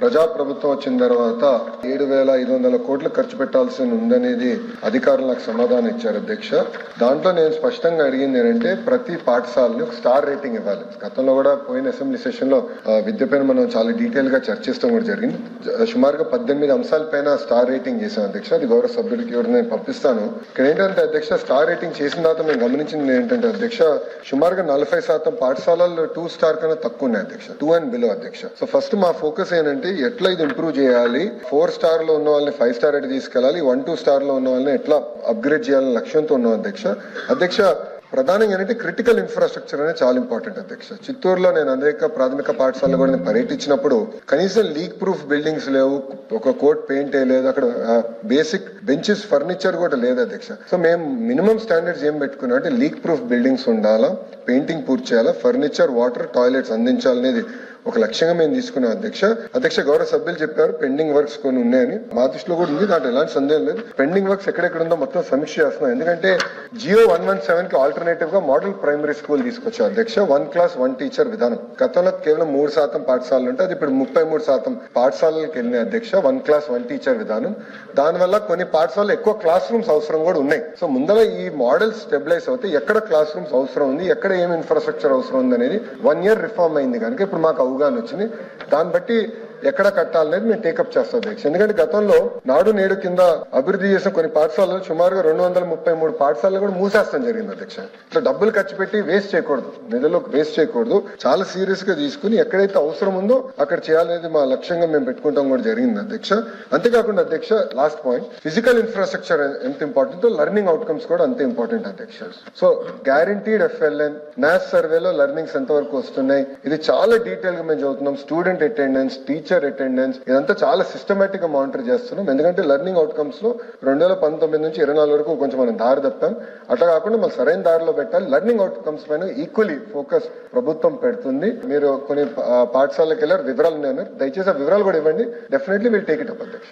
ప్రజాప్రభుత్వం వచ్చిన తర్వాత 7,500 కోట్లు ఖర్చు పెట్టాల్సి ఉందనేది అధికారులు నాకు సమాధానం ఇచ్చారు అధ్యక్ష. దాంట్లో నేను స్పష్టంగా అడిగింది ఏంటంటే ప్రతి పాఠశాలని ఒక స్టార్ రేటింగ్ ఇవ్వాలి. గతంలో కూడా పోయిన అసెంబ్లీ సెషన్ లో విద్యపైన మనం చాలా డీటెయిల్ గా చర్చిస్తాం కూడా జరిగింది. సుమారుగా 18 అంశాల పైన స్టార్ రేటింగ్ చేశాం అధ్యక్ష. అది గౌరవ సభ్యులకి ఎవరు నేను పంపిస్తాను. ఇక్కడ ఏంటంటే అధ్యక్ష స్టార్ రేటింగ్ చేసిన తర్వాత మేము గమనించింది ఏంటంటే అధ్యక్ష సుమారుగా 40% పాఠశాలల్లో 2 స్టార్ కన్నా తక్కువ ఉన్నాయి అధ్యక్ష, 2 and below అధ్యక్ష. సో ఫస్ట్ మా ఫోకస్ ఏంటంటే ఎట్లా ఇది ఇంప్రూవ్ చేయాలి, 4 స్టార్ లో ఉన్న వాళ్ళని 5 స్టార్ అయితే తీసుకెళ్ళాలి, 1-2 స్టార్ లో ఉన్న వాళ్ళని ఎట్లా అప్గ్రేడ్ చేయాలని లక్ష్యంతో ఉన్నాం అధ్యక్ష. ప్రధానంగా ఏంటంటే క్రిటికల్ ఇన్ఫ్రాస్ట్రక్చర్ అనేది చాలా ఇంపార్టెంట్ అధ్యక్ష. చిత్తూరులో నేను అనేక ప్రాథమిక పాఠశాలలో కూడా నేను పర్యటించినప్పుడు కనీసం లీక్ ప్రూఫ్ బిల్డింగ్స్ లేవు, ఒక కోట్ పెయింట్ లేదు, అక్కడ బేసిక్ బెంచెస్ ఫర్నిచర్ కూడా లేదు అధ్యక్ష. సో మేము మినిమం స్టాండర్డ్స్ ఏం పెట్టుకున్నాం అంటే లీక్ ప్రూఫ్ బిల్డింగ్స్ ఉండాలా, పెయింటింగ్ పూర్తి చేయాలా, ఫర్నిచర్, వాటర్, టాయిలెట్స్ అందించాలనేది ఒక లక్ష్యంగా మేము తీసుకున్నాం అధ్యక్ష. గౌరవ సభ్యులు చెప్పారు పెండింగ్ వర్క్స్ కొన్ని ఉన్నాయని. మా దృష్టిలో కూడా ఉంది, దాంట్లో ఎలాంటి సందేహం లేదు. పెండింగ్ వర్క్స్ ఎక్కడెక్కడ ఉందో మొత్తం సమీక్ష చేస్తున్నాం. ఎందుకంటే జియో 117 కి ఆల్టర్నేటివ్ గా మోడల్ ప్రైమరీ స్కూల్ తీసుకొచ్చాం అధ్యక్ష. 1 class 1 teacher విధానం. గతంలో కేవలం 3% పాఠశాలలు ఉంటే అది ఇప్పుడు 33% పాఠశాలలకు వెళ్ళినాయి అధ్యక్ష. 1 class 1 teacher విధానం. దానివల్ల కొన్ని పాఠశాలలు ఎక్కువ క్లాస్ రూమ్స్ అవసరం కూడా ఉన్నాయి. సో ముందర ఈ మోడల్ స్టెబిలైజ్ అవుతే ఎక్కడ క్లాస్ రూమ్స్ అవసరం ఉంది, ఎక్కడ ఏం ఇన్ఫ్రాస్ట్రక్చర్ అవసరం ఉంది అనేది 1 year రిఫార్మ్ అయింది కనుక ఇప్పుడు మాకు అవగాహన వచ్చింది. దాన్ని బట్టి ఎక్కడ కట్టాలనేది మేము టేకప్ చేస్తాం అధ్యక్ష. ఎందుకంటే గతంలో నాడు నేడు కింద అభివృద్ధి చేసిన కొన్ని పాఠశాలలు సుమారుగా 233 పాఠశాలలు కూడా మూసేస్తాం జరిగింది అధ్యక్ష. ఇట్లా డబ్బులు ఖర్చు పెట్టి వేస్ట్ చేయకూడదు, నిధులు వేస్ట్ చేయకూడదు. చాలా సీరియస్ గా తీసుకుని ఎక్కడైతే అవసరం ఉందో అక్కడ చేయాలనేది మా లక్ష్యంగా మేము పెట్టుకుంటాం కూడా జరిగింది అధ్యక్ష. అంతేకాకుండా అధ్యక్ష లాస్ట్ పాయింట్, ఫిజికల్ ఇన్ఫ్రాస్ట్రక్చర్ ఎంత ఇంపార్టెంట్, లెర్నింగ్ అవుట్కమ్స్ కూడా అంతే ఇంపార్టెంట్ అధ్యక్ష. సో గ్యారంటీడ్ FLN NAS సర్వేలో లెర్నింగ్స్ ఎంత వరకు వస్తున్నాయి, ఇది చాలా డీటెయిల్ గా మేము చదువుతున్నాం. స్టూడెంట్ అటెండెన్స్, టీచర్ అటెండెన్స్, ఇదంతా చాలా సిస్టమేటిక్ గా మానిటర్ చేస్తున్నాం. ఎందుకంటే లెర్నింగ్ అవుట్కమ్స్ లో 2019 నుంచి 24 వరకు కొంచెం మనం దారి తప్పాం. అట్లా కాకుండా మనం సరైన దారిలో పెట్టాలి. లెర్నింగ్ అవుట్కమ్స్ పైన ఈక్వలీ ఫోకస్ ప్రభుత్వం పెడుతుంది. మీరు కొన్ని పాఠశాలకు వెళ్ళారు, వివరాలు ఉన్నాయి, దయచేసి ఆ వివరాలు కూడా ఇవ్వండి. Definitely will take it up అధ్యక్ష.